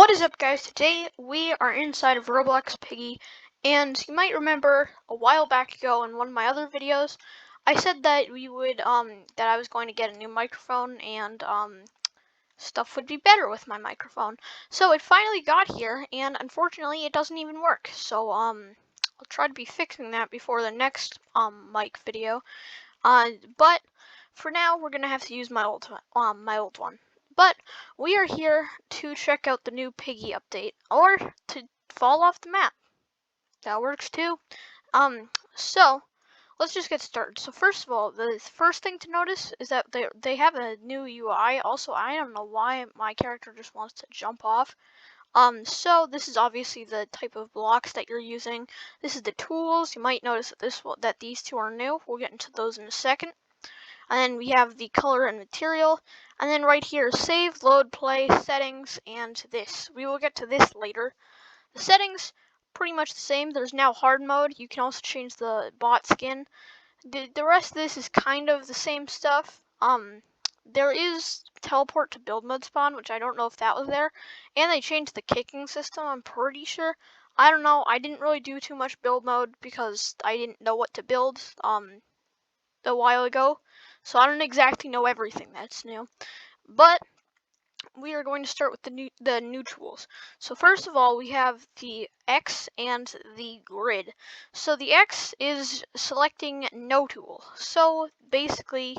What is up, guys? Today we are inside of Roblox Piggy, and you might remember a while back ago in one of my other videos I said that that I was going to get a new microphone and stuff would be better with my microphone. So it finally got here, and unfortunately it doesn't even work. So I'll try to be fixing that before the next mic video. But for now we're gonna have to use my old one. But we are here to check out the new Piggy update, or to fall off the map. That works too. So let's just get started. So first of all, the first thing to notice is that they have a new UI. Also, I don't know why my character just wants to jump off. So this is obviously the type of blocks that you're using. This is the tools. You might notice that these two are new. We'll get into those in a second. And then we have the color and material, and then right here, save, load, play, settings, and this. We will get to this later. The settings, pretty much the same. There's now hard mode. You can also change the bot skin. The rest of this is kind of the same stuff. There is teleport to build mode spawn, which I don't know if that was there. And they changed the kicking system, I'm pretty sure. I don't know, I didn't really do too much build mode because I didn't know what to build a while ago. So I don't exactly know everything that's new. But we are going to start with the new tools. So first of all, we have the X and the grid. So the X is selecting no tool. So basically,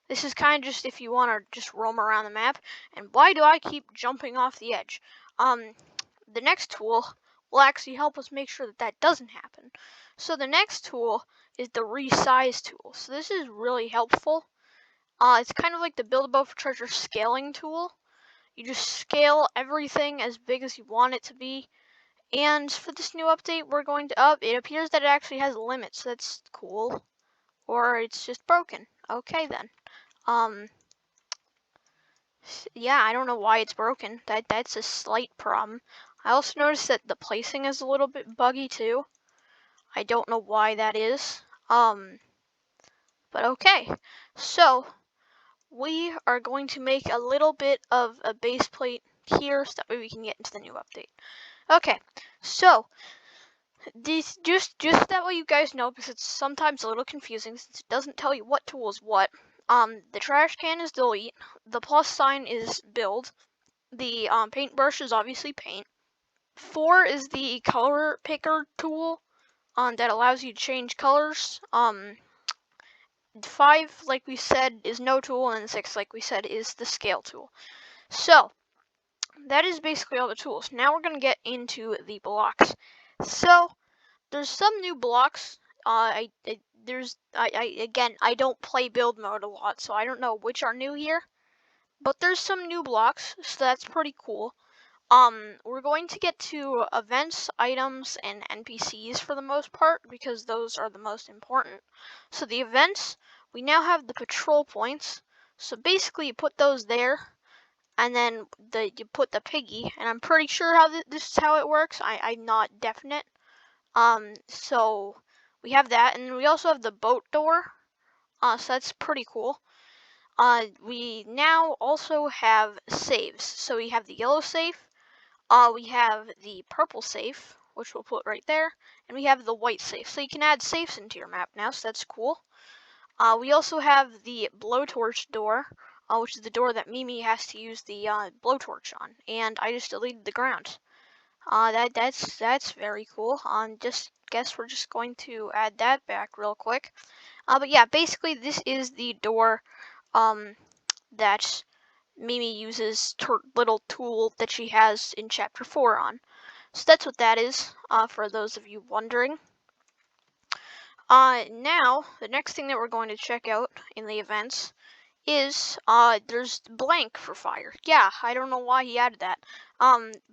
this is kind of just if you want to just roam around the map. And why do I keep jumping off the edge? The next tool will actually help us make sure that that doesn't happen. So the next tool is the resize tool. So this is really helpful. It's kind of like the build a boat for treasure scaling tool. You just scale everything as big as you want it to be. And for this new update, we're going to it appears that it actually has limits. So that's cool. Or it's just broken. Okay then. Yeah, I don't know why it's broken. That's a slight problem. I also noticed that the placing is a little bit buggy too. I don't know why that is. But okay. So we are going to make a little bit of a base plate here so that way we can get into the new update. Okay, so this just that way you guys know, because it's sometimes a little confusing since it doesn't tell you what tool is what. The trash can is delete, the plus sign is build, the paintbrush is obviously paint. 4 is the color picker tool that allows you to change colors. 5, like we said, is no tool, and 6, like we said, is the scale tool. So that is basically all the tools. Now we're gonna get into the blocks. So there's some new blocks. Again, I don't play build mode a lot, so I don't know which are new here. But there's some new blocks, so that's pretty cool. We're going to get to events, items, and NPCs for the most part, because those are the most important. So the events, we now have the patrol points. So basically you put those there, and then you put the piggy, and I'm pretty sure how this is how it works. I'm not definite. So we have that, and we also have the boat door. So that's pretty cool. We now also have saves. So we have the yellow safe. We have the purple safe, which we'll put right there, and we have the white safe. So you can add safes into your map now, so that's cool. We also have the blowtorch door, which is the door that Mimi has to use the blowtorch on, and I just deleted the ground. That's very cool. Just guess we're just going to add that back real quick. But yeah, basically this is the door that Mimi uses her little tool that she has in chapter 4 on. So that's what that is, for those of you wondering. Now, the next thing that we're going to check out in the events is, there's blank for fire. Yeah, I don't know why he added that.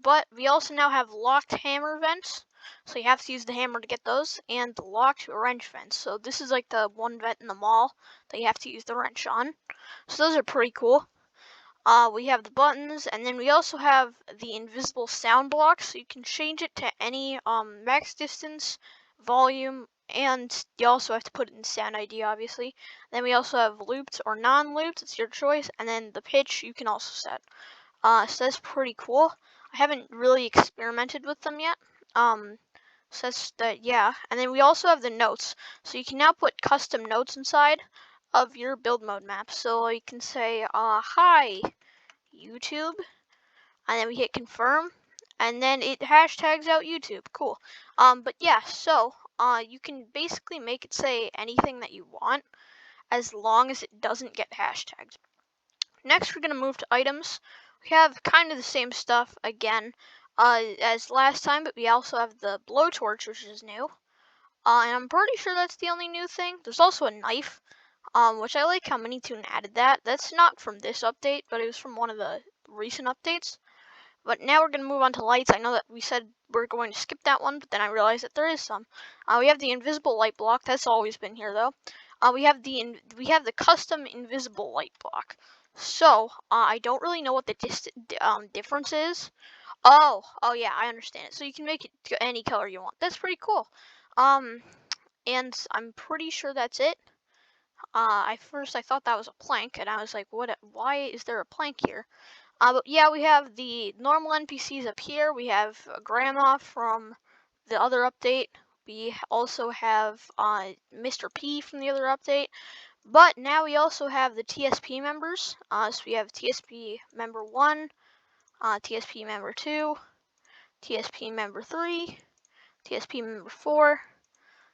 But we also now have locked hammer vents. So you have to use the hammer to get those, and the locked wrench vents. So this is like the one vent in the mall that you have to use the wrench on. So those are pretty cool. We have the buttons, and then we also have the invisible sound block, so you can change it to any max distance, volume, and you also have to put it in sound ID, obviously. Then we also have looped or non-looped, it's your choice, and then the pitch you can also set. So that's pretty cool. I haven't really experimented with them yet. So that's that, yeah. And then we also have the notes. So you can now put custom notes inside of your build mode map. So you can say, hi, YouTube, and then we hit confirm, and then it hashtags out YouTube. Cool. But yeah, so you can basically make it say anything that you want as long as it doesn't get hashtagged. Next, we're gonna move to items. We have kind of the same stuff again as last time, but we also have the blowtorch, which is new. And I'm pretty sure that's the only new thing. There's also a knife, which I like how Minitoon added that. That's not from this update, but it was from one of the recent updates. But now we're going to move on to lights. I know that we said we're going to skip that one, but then I realized that there is some. We have the invisible light block. That's always been here, though. We have the custom invisible light block. So I don't really know what the difference is. Oh yeah, I understand it. So you can make it to any color you want. That's pretty cool. And I'm pretty sure that's it. I thought that was a plank, and I was like, what? Why is there a plank here? But yeah, we have the normal NPCs up here. We have Grandma from the other update. We also have Mr. P from the other update. But now we also have the TSP members. So we have TSP member 1, TSP member 2, TSP member 3, TSP member 4,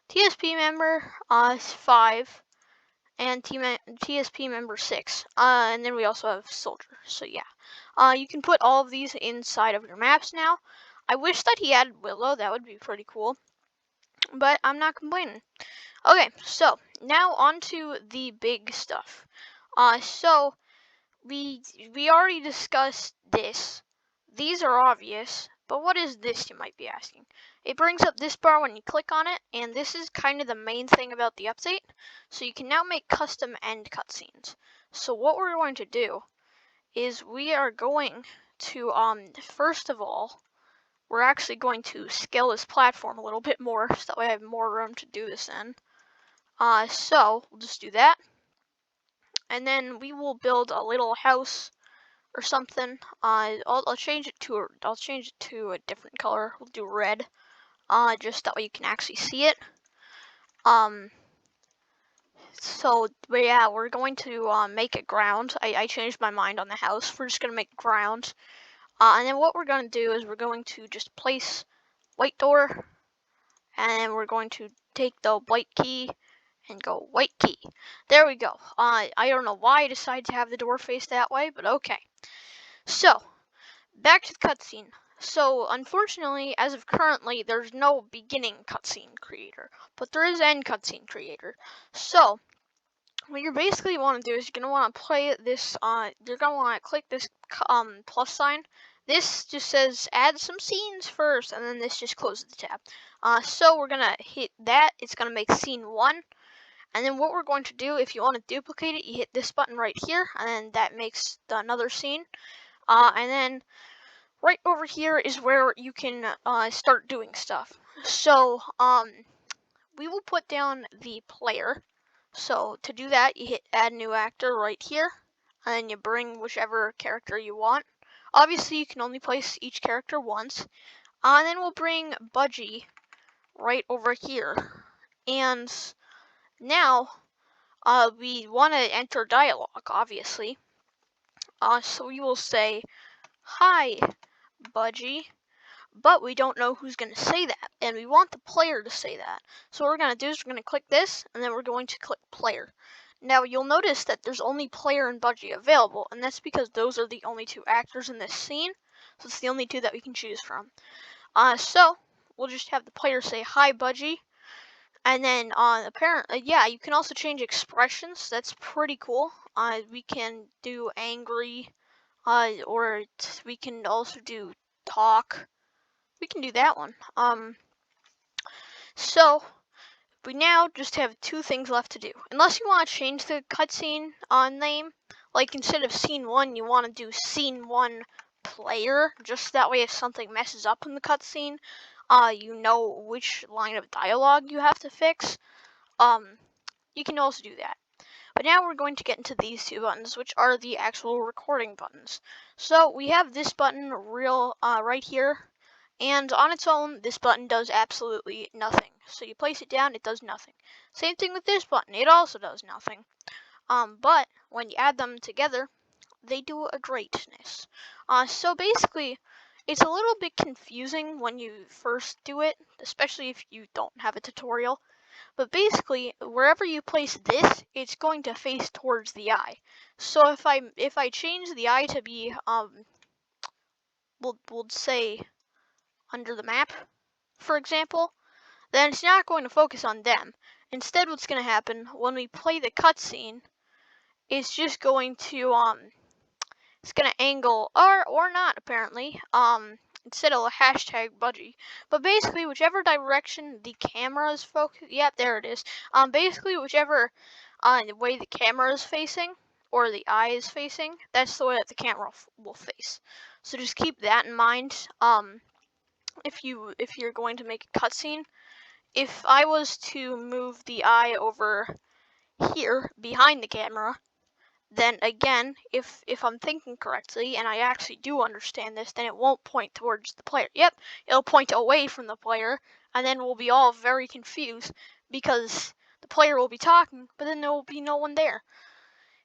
TSP member 5, and TSP member 6. And then we also have Soldier. So yeah. You can put all of these inside of your maps now. I wish that he added Willow. That would be pretty cool. But I'm not complaining. Okay, so now on to the big stuff. So we already discussed this. These are obvious, but what is this, you might be asking? It brings up this bar when you click on it, and this is kind of the main thing about the update. So you can now make custom end cutscenes. So what we're going to do is we are going to, first of all, we're actually going to scale this platform a little bit more, so that way I have more room to do this in. So we'll just do that. And then we will build a little house or something. I'll change it to a different color. We'll do red. Just that way you can actually see it. So but yeah, we're going to make it ground. I changed my mind on the house. We're just gonna make ground. And then what we're gonna do is we're going to just place white door, and then we're going to take the white key and go white key. There we go. I don't know why I decided to have the door face that way, but okay. So back to the cutscene. So, unfortunately, as of currently, there's no beginning cutscene creator, but there is end cutscene creator. So, what you basically want to do is you're gonna want to play this. You're gonna want to click this plus sign. This just says add some scenes first, and then this just closes the tab. So we're gonna hit that. It's gonna make scene 1. And then what we're going to do, if you want to duplicate it, you hit this button right here, and then that makes another scene. And then right over here is where you can start doing stuff. So we will put down the player. So to do that, you hit add new actor right here, and then you bring whichever character you want. Obviously, you can only place each character once. And then we'll bring Budgie right over here. And now we want to enter dialogue, obviously. So we will say, hi, Budgie. But we don't know who's going to say that, and we want the player to say that. So what we're going to do is we're going to click this, and then we're going to click player. Now you'll notice that there's only player and Budgie available, and that's because those are the only 2 actors in this scene. So it's the only 2 that we can choose from. So we'll just have the player say hi, Budgie, and then apparently, yeah, you can also change expressions. That's pretty cool. We can do angry, or we can also do talk. We can do that one. So we now just have 2 things left to do. Unless you want to change the cutscene name, like instead of scene 1, you want to do scene 1 player. Just that way, if something messes up in the cutscene, you know which line of dialogue you have to fix. You can also do that. But now we're going to get into these two buttons, which are the actual recording buttons. So we have this button right here, and on its own, this button does absolutely nothing. So you place it down, it does nothing. Same thing with this button, it also does nothing. But when you add them together, they do a greatness. So basically, it's a little bit confusing when you first do it, especially if you don't have a tutorial. But basically, wherever you place this, it's going to face towards the eye. So if I change the eye to be we'll say under the map, for example, then it's not going to focus on them. Instead, what's going to happen when we play the cutscene, it's just going to it's gonna angle or not apparently instead of a hashtag budgie, but basically whichever direction the camera is focused. Yep, there it is. Basically whichever way the camera is facing or the eye is facing, that's the way that the camera will face. So just keep that in mind. If you're going to make a cutscene, if I was to move the eye over here behind the camera, then again, if I'm thinking correctly, and I actually do understand this, then it won't point towards the player. Yep, it'll point away from the player, and then we'll be all very confused because the player will be talking, but then there will be no one there.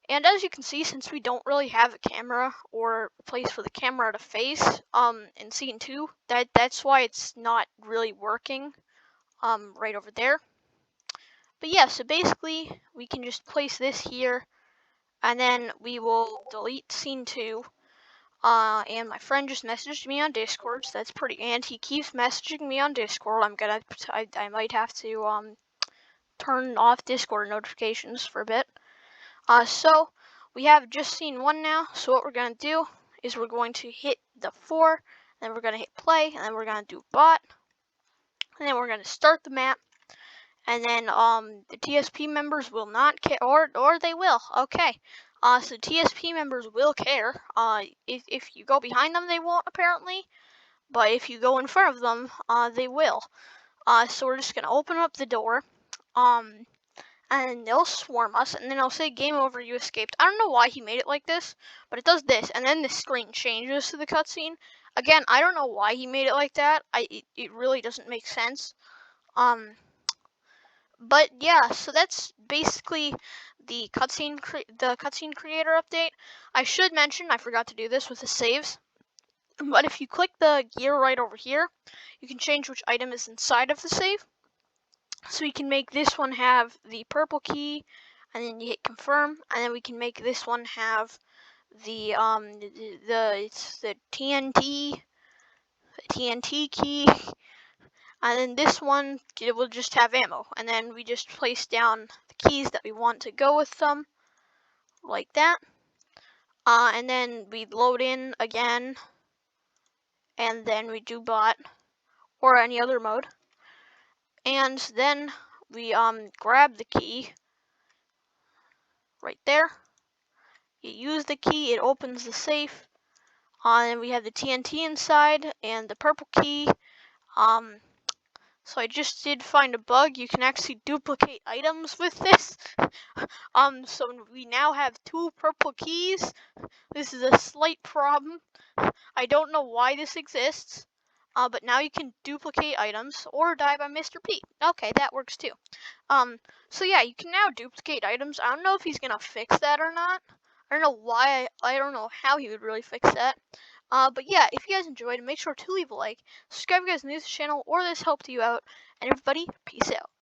And as you can see, since we don't really have a camera or a place for the camera to face in scene 2, that's why it's not really working right over there. But yeah, so basically we can just place this here, and then we will delete scene 2. And my friend just messaged me on Discord, so that's pretty. And he keeps messaging me on Discord. I might have to turn off Discord notifications for a bit. So we have just scene 1 now. So what we're gonna do is we're going to hit the 4, then we're gonna hit play, and then we're gonna do bot, and then we're gonna start the map. And then the TSP members will not care, or they will. Okay. So TSP members will care. If you go behind them, they won't apparently, but if you go in front of them, they will. So we're just gonna open up the door, and they'll swarm us, and then it'll say "Game over, you escaped." I don't know why he made it like this, but it does this, and then the screen changes to the cutscene. Again, I don't know why he made it like that. It really doesn't make sense. But yeah, so that's basically the cutscene creator update. I should mention, I forgot to do this with the saves, but if you click the gear right over here, you can change which item is inside of the save. So we can make this one have the purple key, and then you hit confirm, and then we can make this one have the TNT key. And then this one, it will just have ammo. And then we just place down the keys that we want to go with them, like that. And then we load in again, and then we do bot, or any other mode. And then we grab the key, right there. You use the key, it opens the safe. And we have the TNT inside, and the purple key. So I just did find a bug. You can actually duplicate items with this. So we now have 2 purple keys. This is a slight problem. I don't know why this exists. But now you can duplicate items or die by Mr. P. Okay, that works too. So yeah, you can now duplicate items. I don't know if he's gonna fix that or not. I don't know why. I don't know how he would really fix that. But yeah, if you guys enjoyed, make sure to leave a like, subscribe if you guys are new to this channel, or this helped you out, and everybody, peace out.